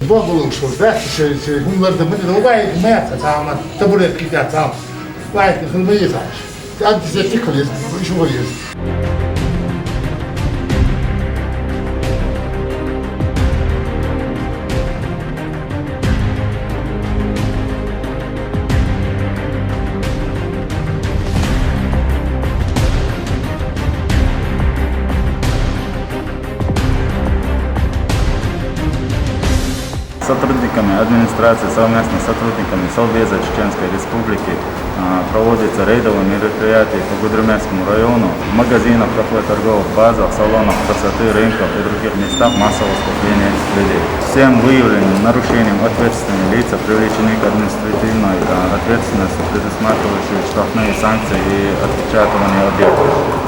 Bogoluk, hogy hungarda, de vágyik mert szállnak, taburet kitát száll. Vágyik, hogy mézás. Antes de tikol ez, is úgy ez. Сотрудниками администрации, совместно с сотрудниками Совбеза Чеченской Республики проводятся рейдовые мероприятия по Гудермесскому району, в магазинах, кафе, торговых базах, салонах красоты, рынках и других местах массового скопления людей. Всем выявленным нарушением ответственные лица привлечены к административной ответственности, предусматривающей штрафные санкции и отпечатывание объектов.